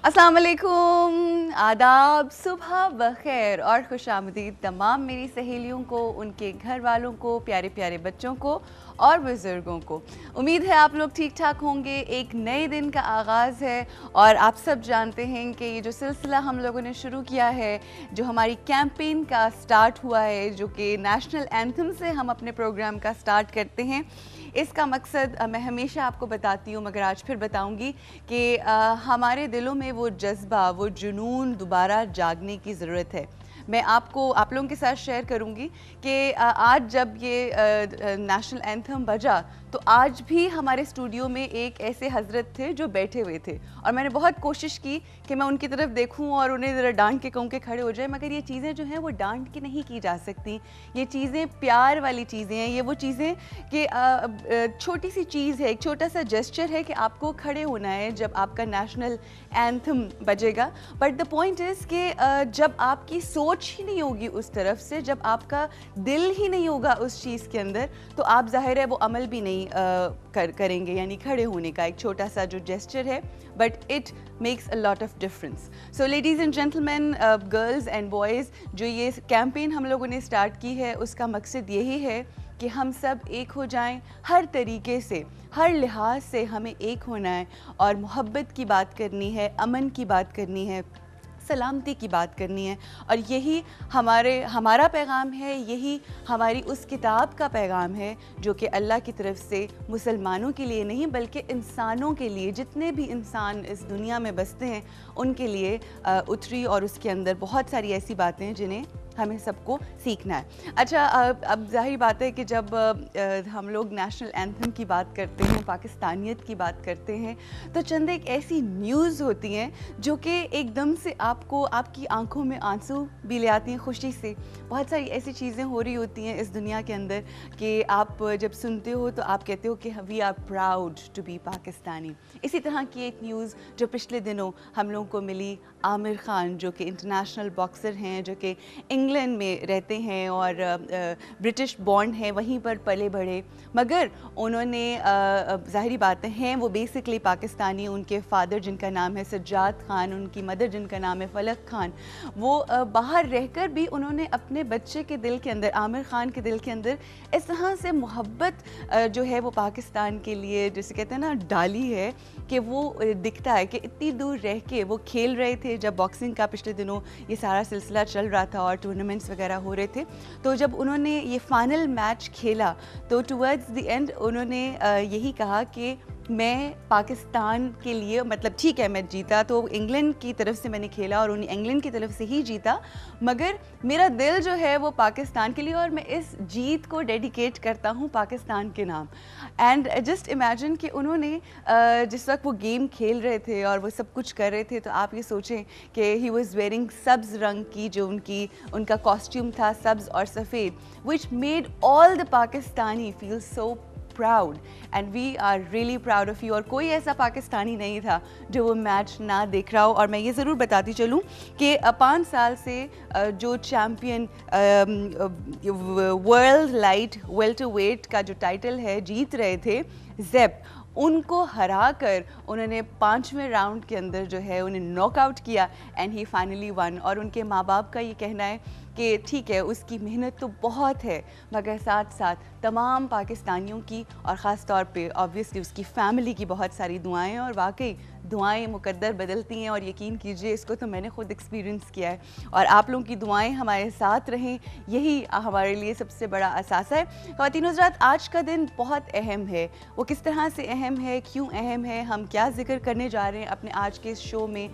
अस्सलाम वालेकुम, आदाब, सुबह बखैर और खुशामदीद तमाम मेरी सहेलियों को, उनके घर वालों को, प्यारे प्यारे बच्चों को और बुज़ुर्गों को। उम्मीद है आप लोग ठीक ठाक होंगे। एक नए दिन का आगाज़ है और आप सब जानते हैं कि ये जो सिलसिला हम लोगों ने शुरू किया है, जो हमारी कैंपेन का स्टार्ट हुआ है, जो कि नेशनल एंथम से हम अपने प्रोग्राम का स्टार्ट करते हैं, इसका मकसद मैं हमेशा आपको बताती हूँ मगर आज फिर बताऊँगी कि हमारे दिलों में वो जज्बा, वो जुनून दोबारा जागने की ज़रूरत है। मैं आप लोगों के साथ शेयर करूँगी कि आज जब ये नेशनल एंथम बजा तो आज भी हमारे स्टूडियो में एक ऐसे हज़रत थे जो बैठे हुए थे और मैंने बहुत कोशिश की कि मैं उनकी तरफ देखूं और उन्हें ज़रा डांट के कहूँ कि खड़े हो जाए, मगर ये चीज़ें जो हैं वो डांट के नहीं की जा सकती। ये चीज़ें प्यार वाली चीज़ें हैं। ये वो चीज़ें कि छोटी सी चीज़ है, एक छोटा सा जेस्चर है कि आपको खड़े होना है जब आपका नेशनल एंथम बजेगा। बट द पॉइंट इज़ कि जब आपकी सोच ही नहीं होगी उस तरफ से, जब आपका दिल ही नहीं होगा उस चीज़ के अंदर, तो आप ज़ाहिर है वो अमल भी नहीं करेंगे। यानी खड़े होने का एक छोटा सा जो जेस्चर है, but it makes a lot of difference. So ladies and gentleman, girls and boys, जो ये कैंपेन हम लोगों ने स्टार्ट की है उसका मकसद यही है कि हम सब एक हो जाएं। हर तरीके से, हर लिहाज से हमें एक होना है और मोहब्बत की बात करनी है, अमन की बात करनी है, सलामती की बात करनी है। और यही हमारा पैगाम है, यही हमारी उस किताब का पैगाम है जो कि अल्लाह की तरफ से मुसलमानों के लिए नहीं बल्कि इंसानों के लिए, जितने भी इंसान इस दुनिया में बसते हैं उनके लिए उतरी। और उसके अंदर बहुत सारी ऐसी बातें हैं जिन्हें हमें सबको सीखना है। अच्छा, अब जाहिर बात है कि जब हम लोग नेशनल एंथम की बात करते हैं, पाकिस्तानियत की बात करते हैं, तो चंद एक ऐसी न्यूज़ होती हैं जो कि एकदम से आपकी आंखों में आंसू भी ले आती हैं खुशी से। बहुत सारी ऐसी चीज़ें हो रही होती हैं इस दुनिया के अंदर कि आप जब सुनते हो तो आप कहते हो कि we are proud to be Pakistani. इसी तरह की एक न्यूज़ जो पिछले दिनों हम लोगों को मिली, आमिर खान जो कि इंटरनेशनल बॉक्सर हैं, जो कि इंग्लैंड में रहते हैं और ब्रिटिश बॉर्न है, वहीं पर पले बढ़े, मगर उन्होंने ज़ाहिरी बातें हैं वो बेसिकली पाकिस्तानी। उनके फादर जिनका नाम है सज्जाद खान, उनकी मदर जिनका नाम है फलक खान, वो बाहर रहकर भी उन्होंने अपने बच्चे के दिल के अंदर, आमिर खान के दिल के अंदर इस तरह से मोहब्बत जो है वो पाकिस्तान के लिए, जैसे कहते हैं ना, डाली है कि वो दिखता है कि इतनी दूर रह के वो खेल रहे थे। जब बॉक्सिंग का पिछले दिनों ये सारा सिलसिला चल रहा था और टूर्नामेंट्स वगैरह हो रहे थे, तो जब उन्होंने ये फाइनल मैच खेला तो टुवर्ड्स द एंड उन्होंने यही कहा कि मैं पाकिस्तान के लिए, मतलब ठीक है मैं जीता तो इंग्लैंड की तरफ से मैंने खेला और उन्हें इंग्लैंड की तरफ से ही जीता, मगर मेरा दिल जो है वो पाकिस्तान के लिए और मैं इस जीत को डेडिकेट करता हूँ पाकिस्तान के नाम। एंड जस्ट इमेजिन कि उन्होंने जिस वक्त वो गेम खेल रहे थे और वो सब कुछ कर रहे थे, तो आप ये सोचें कि ही वॉज वेयरिंग सब्ज़ रंग की जो उनका कॉस्ट्यूम था, सब्ज़ और सफ़ेद, which made all the Pakistani feel so proud and we are really proud of you. और कोई ऐसा पाकिस्तानी नहीं था जो वो मैच ना देख रहा हो। और मैं ये ज़रूर बताती चलूँ कि 5 साल से जो चैम्पियन वर्ल्ड लाइट वेल्टरवेट का जो टाइटल है जीत रहे थे, ज़ेप, उनको हराकर उन्होंने 5वें राउंड के अंदर जो है उन्हें नॉकआउट किया एंड ही फाइनली वन। और उनके माँ बाप का ये कहना है कि ठीक है उसकी मेहनत तो बहुत है, मगर साथ साथ तमाम पाकिस्तानियों की और ख़ास तौर पे ऑब्वियसली उसकी फ़ैमिली की बहुत सारी दुआएं, और वाकई दुआएं मुकद्दर बदलती हैं और यकीन कीजिए इसको तो मैंने ख़ुद एक्सपीरियंस किया है। और आप लोगों की दुआएं हमारे साथ रहें, यही हमारे लिए सबसे बड़ा असासा है। ख़वातीन हज़रात, आज का दिन बहुत अहम है। वो किस तरह से अहम है, क्यों अहम है, हम क्या जिक्र करने जा रहे हैं अपने आज के इस शो में,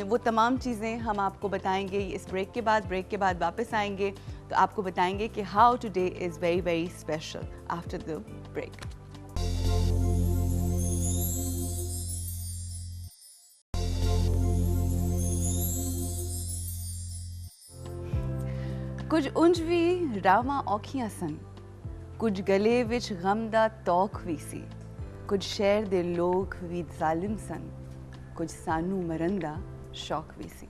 वो तमाम चीज़ें हम आपको बताएंगे इस ब्रेक के बाद। ब्रेक के बाद वापस आएंगे तो आपको बताएंगे कि how today is very very special after the break. कुछ उंज भी रावा औखियां सन, कुछ गले विच गम दा तौख वी सी, कुछ शहर दे लोग भी जालिम सन, कुछ सानू मरन दा शौक भी सी।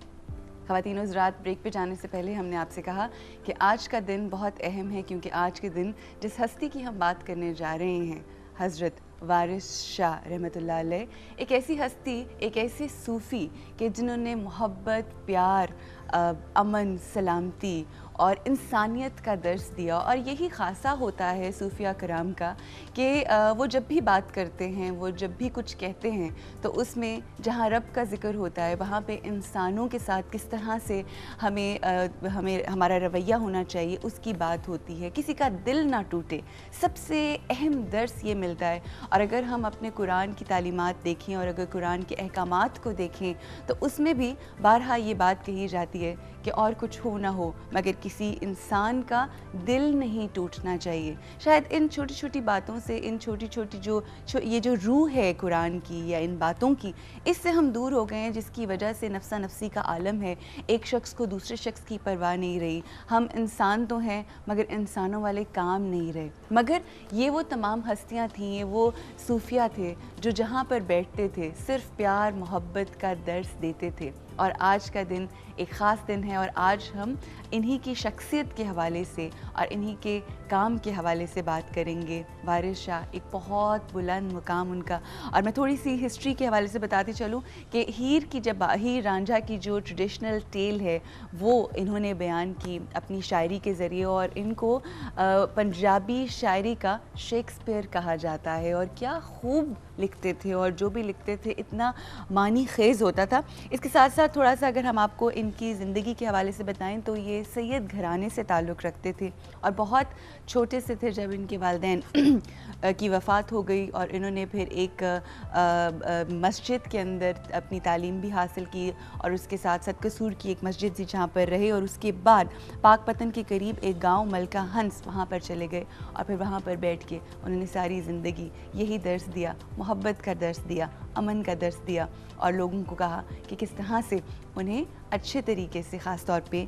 ख़वातीन हज़रात, ब्रेक पे जाने से पहले हमने आपसे कहा कि आज का दिन बहुत अहम है क्योंकि आज के दिन जिस हस्ती की हम बात करने जा रहे हैं, हज़रत वारिस शाह रहमतुल्लाह अलैह एक ऐसी हस्ती, एक ऐसे सूफ़ी कि जिन्होंने मोहब्बत, प्यार, अमन, सलामती और इंसानियत का दर्स दिया। और यही ख़ासा होता है सूफिया कराम का कि वो जब भी बात करते हैं, वो जब भी कुछ कहते हैं तो उसमें जहाँ रब का ज़िक्र होता है वहाँ पे इंसानों के साथ किस तरह से हमें हमारा रवैया होना चाहिए उसकी बात होती है। किसी का दिल ना टूटे, सबसे अहम दर्स ये मिलता है। और अगर हम अपने कुरान की तालीमात देखें और अगर कुरान के अहकामात को देखें तो उसमें भी बारहा ये बात कही जाती है कि और कुछ हो ना हो मगर किसी इंसान का दिल नहीं टूटना चाहिए। शायद इन छोटी छोटी बातों से, इन छोटी छोटी ये जो रूह है कुरान की या इन बातों की, इससे हम दूर हो गए हैं, जिसकी वजह से नफ्सा नफ्सी का आलम है। एक शख्स को दूसरे शख्स की परवाह नहीं रही। हम इंसान तो हैं मगर इंसानों वाले काम नहीं रहे। मगर ये वो तमाम हस्तियाँ थीं, ये वो सूफिया थे जो जहाँ पर बैठते थे सिर्फ़ प्यार मोहब्बत का दर्स देते थे। और आज का दिन एक ख़ास दिन है और आज हम इन्हीं की शख्सियत के हवाले से और इन्हीं के काम के हवाले से बात करेंगे। वारिस शाह एक बहुत बुलंद मुकाम उनका। और मैं थोड़ी सी हिस्ट्री के हवाले से बताती चलूँ कि हीर रांझा की जो ट्रेडिशनल टेल है वो इन्होंने बयान की अपनी शायरी के ज़रिए। और इनको पंजाबी शायरी का शेक्सपियर कहा जाता है। और क्या खूब लिखते थे और जो भी लिखते थे इतना मानी खेज़ होता था। इसके साथ साथ थोड़ा सा अगर हम आपको इनकी ज़िंदगी के हवाले से बताएं तो ये सैयद घराने से ताल्लुक़ रखते थे और बहुत छोटे से थे जब इनके वालिदैन की वफ़ात हो गई। और इन्होंने फिर एक मस्जिद के अंदर अपनी तालीम भी हासिल की और उसके साथ साथ कसूर की एक मस्जिद थी जहाँ पर रहे। और उसके बाद पाकपतन के करीब एक गाँव मलका हंस, वहाँ पर चले गए और फिर वहाँ पर बैठ के उन्होंने सारी ज़िंदगी यही दर्स दिया, मोहब्बत का दर्स दिया, अमन का दर्स दिया और लोगों को कहा कि किस तरह से उन्हें अच्छे तरीके से ख़ास तौर पे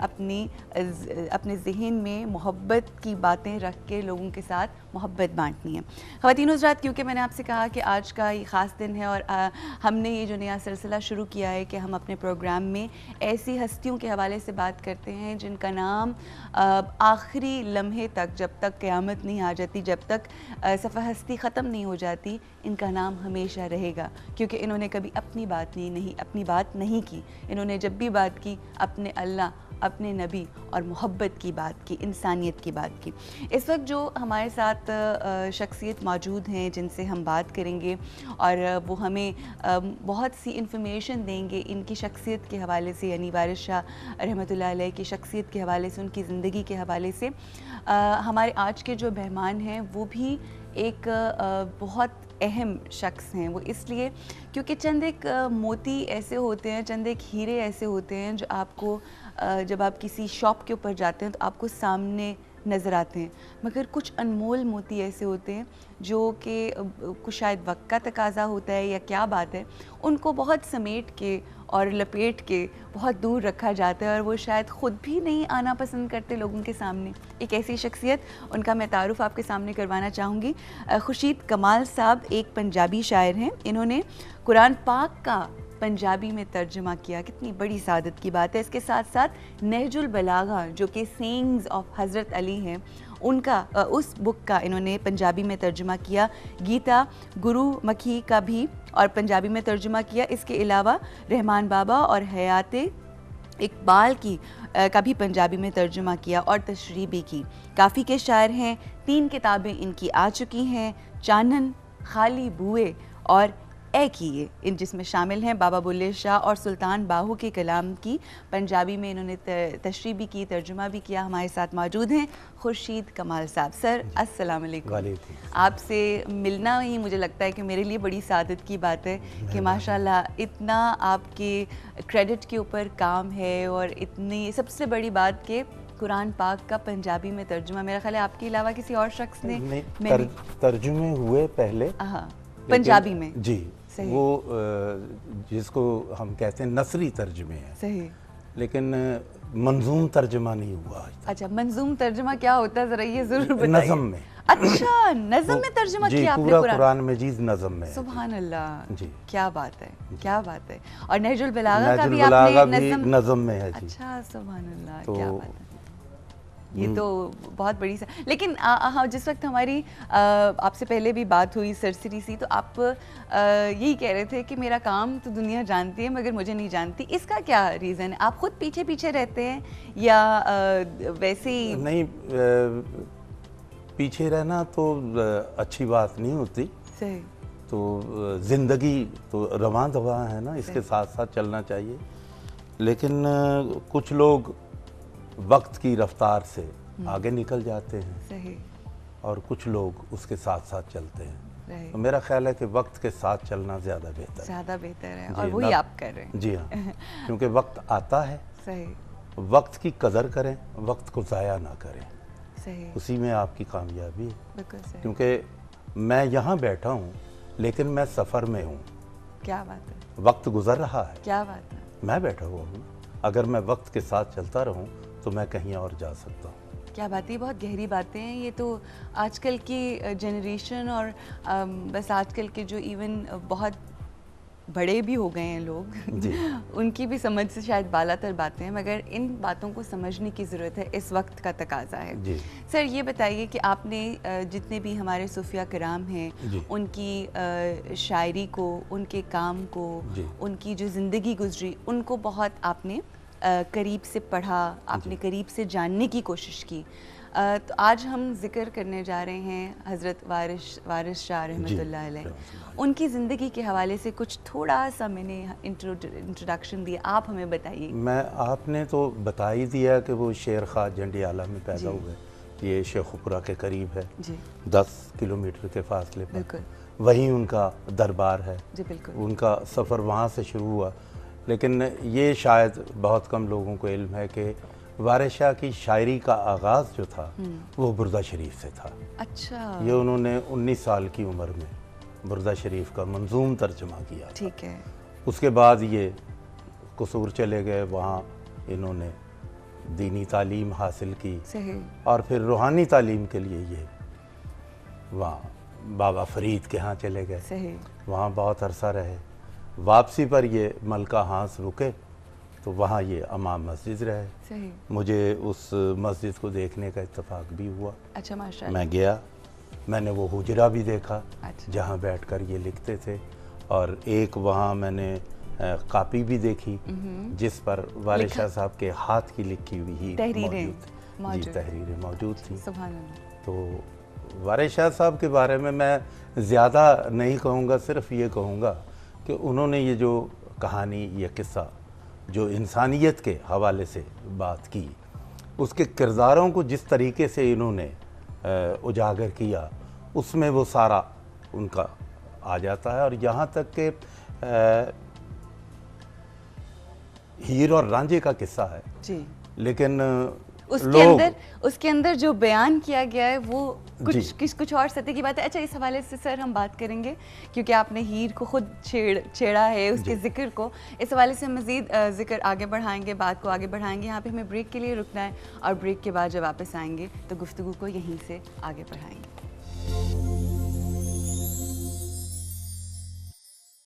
अपने ज़हन में मोहब्बत की बातें रख के लोगों के साथ मोहब्बत बांटनी है। ख़वातीन हज़रात, क्योंकि मैंने आपसे कहा कि आज का ये ख़ास दिन है और हमने ये जो नया सिलसिला शुरू किया है कि हम अपने प्रोग्राम में ऐसी हस्तियों के हवाले से बात करते हैं जिनका नाम आखिरी लम्हे तक, जब तक क़यामत नहीं आ जाती, जब तक सफ़ा हस्ती ख़त्म नहीं हो जाती, इनका नाम हमेशा रहेगा। क्योंकि इन्होंने कभी अपनी बात नहीं की। इन्होंने जब भी बात की अपने अल्लाह, अपने नबी और मोहब्बत की बात की, इंसानियत की बात की। इस वक्त जो हमारे साथ शख्सियत मौजूद हैं जिनसे हम बात करेंगे और वो हमें बहुत सी इन्फॉर्मेशन देंगे इनकी शख्सियत के हवाले से, यानी वारिस शाह रहमतुल्लाह अलैह की शख्सियत के हवाले से, उनकी ज़िंदगी के हवाले से। हमारे आज के जो मेहमान हैं वो भी एक बहुत अहम शख्स हैं। वो इसलिए क्योंकि चंद एक मोती ऐसे होते हैं, चंद एक हीरे ऐसे होते हैं जो आपको जब आप किसी शॉप के ऊपर जाते हैं तो आपको सामने नज़र आते हैं। मगर कुछ अनमोल मोती ऐसे होते हैं जो कि कुछ शायद वक्त का तकाज़ा होता है या क्या बात है, उनको बहुत समेट के और लपेट के बहुत दूर रखा जाता है और वो शायद ख़ुद भी नहीं आना पसंद करते लोगों के सामने। एक ऐसी शख्सियत, उनका मैं तारुफ़ आपके सामने करवाना चाहूँगी। खुर्शीद कमाल साहब एक पंजाबी शायर हैं। इन्होंने कुरान पाक का पंजाबी में तर्जुमा किया, कितनी बड़ी सादत की बात है। इसके साथ साथ नहजुल बलागा जो कि सेइंग्स ऑफ हज़रत अली हैं, उनका उस बुक का इन्होंने पंजाबी में तर्जुमा किया। गीता गुरुमुखी का भी और पंजाबी में तर्जुमा किया। इसके अलावा रहमान बाबा और हयाते इकबाल की का भी पंजाबी में तर्जुमा किया और तशरीह भी की। काफ़ी के शायर हैं। 3 किताबें इनकी आ चुकी हैं, चानन, खाली बुए और ए किए, इन जिसमें शामिल हैं बाबा बुल्ले शाह और सुल्तान बाहू के कलाम की पंजाबी में इन्होंने तशरीह भी की, तर्जुमा भी किया। हमारे साथ मौजूद हैं खुर्शीद कमाल साहब। सर अस्सलाम वालेकुम। आपसे मिलना ही मुझे लगता है कि मेरे लिए बड़ी सादत की बात है कि माशाल्लाह इतना आपके क्रेडिट के ऊपर काम है और इतनी सबसे बड़ी बात कि कुरान पाक का पंजाबी में तर्जुमा, मेरा ख्याल है आपके अलावा किसी और शख्स ने तर्जुमे हुए पहले पंजाबी में जी, वो जिसको हम कहते हैं नसरी तर्जुमे हैं, सही, लेकिन मंजूम तर्जुमा नहीं हुआ। अच्छा, मंजूम तर्जुमा क्या होता है, जरा ये जरूर बताइए। नज़म में। अच्छा, नज़म में तर्जुमा किया आपने पूरा कुरान मजीद नज़म में। सुभान अल्लाह जी, क्या बात है, क्या बात है। और नहजुल बलागा का भी आपने नज़म में है जी। अच्छा, सुभान अल्लाह, तो क्या बात है। ये तो बहुत बड़ी लेकिन हाँ, जिस वक्त हमारी आपसे पहले भी बात हुई सरसरी सी, तो आप यही कह रहे थे कि मेरा काम तो दुनिया जानती है मगर मुझे नहीं जानती। इसका क्या रीज़न है? आप खुद पीछे पीछे रहते हैं या वैसे ही? नहीं, पीछे रहना तो अच्छी बात नहीं होती। सही। तो ज़िंदगी तो रवां दवा है ना, इसके साथ साथ चलना चाहिए। लेकिन कुछ लोग वक्त की रफ्तार से आगे निकल जाते हैं। सही। और कुछ लोग उसके साथ साथ चलते हैं। Right. तो मेरा ख्याल है कि वक्त के साथ चलना ज़्यादा बेहतर है। ज़्यादा बेहतर है, और वही आप कर रहे हैं। जी हाँ, क्योंकि वक्त आता है। सही। वक्त की कदर करें, वक्त को ज़ाया ना करें। सही। उसी में आपकी कामयाबी है। बिल्कुल सही। क्योंकि मैं यहाँ बैठा हूँ लेकिन मैं सफ़र में हूँ। क्या बात है। वक्त गुजर रहा है। क्या बात है। मैं बैठा हुआ हूँ। अगर मैं वक्त के साथ चलता रहूँ तो मैं कहीं और जा सकता हूँ। क्या बात है, बहुत गहरी बातें हैं ये तो। आजकल की जनरेशन और बस आजकल के जो इवन बहुत बड़े भी हो गए हैं लोग जी। उनकी भी समझ से शायद बालातर बातें हैं, मगर इन बातों को समझने की ज़रूरत है, इस वक्त का तकाजा है। जी। सर ये बताइए कि आपने जितने भी हमारे सूफिया कराम हैं उनकी शायरी को, उनके काम को, उनकी जो ज़िंदगी गुजरी, उनको बहुत आपने करीब से पढ़ा, आपने करीब से जानने की कोशिश की। तो आज हम जिक्र करने जा रहे हैं हज़रत वारिस शाह रहमतुल्लाह अलैह। उनकी ज़िंदगी के हवाले से कुछ थोड़ा सा मैंने इंट्रोडक्शन दिया, आप हमें बताइए। मैं आपने तो बता ही दिया कि वो शेर खां जंडियाला में पैदा हुए। ये शेखुपुरा के करीब है जी। 10 किलोमीटर के फासले पर। बिल्कुल। वहीं उनका दरबार है जी। बिल्कुल। उनका सफ़र वहाँ से शुरू हुआ। लेकिन ये शायद बहुत कम लोगों को इल्म है कि वारिस शाह की शायरी का आगाज़ जो था वो बुर्दा शरीफ से था। अच्छा। ये उन्होंने 19 साल की उम्र में बुर्दा शरीफ का मंजूम तर्जमा किया। ठीक है। उसके बाद ये कसूर चले गए, वहाँ इन्होंने दीनी तालीम हासिल की। सही। और फिर रूहानी तालीम के लिए ये वहाँ बाबा फरीद के यहाँ चले गए। सही। वहाँ बहुत अरसा रहे। वापसी पर ये मलका हांस रुके तो वहाँ ये अमाम मस्जिद रहे। सही। मुझे उस मस्जिद को देखने का इत्तेफाक भी हुआ। अच्छा, माशाअल्लाह। मैं गया, मैंने वो हुजरा भी देखा। अच्छा। जहाँ बैठकर ये लिखते थे। और एक वहाँ मैंने कापी भी देखी जिस पर वारिस शाह साहब के हाथ की लिखी हुई ही तहरीरें मौजूद थी। तो वारिस शाह साहब के बारे में मैं ज़्यादा नहीं कहूँगा, सिर्फ ये कहूँगा कि उन्होंने ये जो कहानी, ये किस्सा जो इंसानियत के हवाले से बात की, उसके किरदारों को जिस तरीके से इन्होंने उजागर किया, उसमें वो सारा उनका आ जाता है। और यहाँ तक कि हीर और रांझे का किस्सा है जी। लेकिन उसके अंदर जो बयान किया गया है वो कुछ और सत्य की बात है। अच्छा, इस हवाले से सर हम बात करेंगे क्योंकि आपने हीर को खुद छेड़ा है, उसके जिक्र को। इस हवाले से मज़ीद जिक्र आगे बढ़ाएंगे, बात को आगे बढ़ाएंगे। यहाँ पे हमें ब्रेक के लिए रुकना है और ब्रेक के बाद जब वापस आएंगे तो गुफ्तगू को यहीं से आगे बढ़ाएंगे।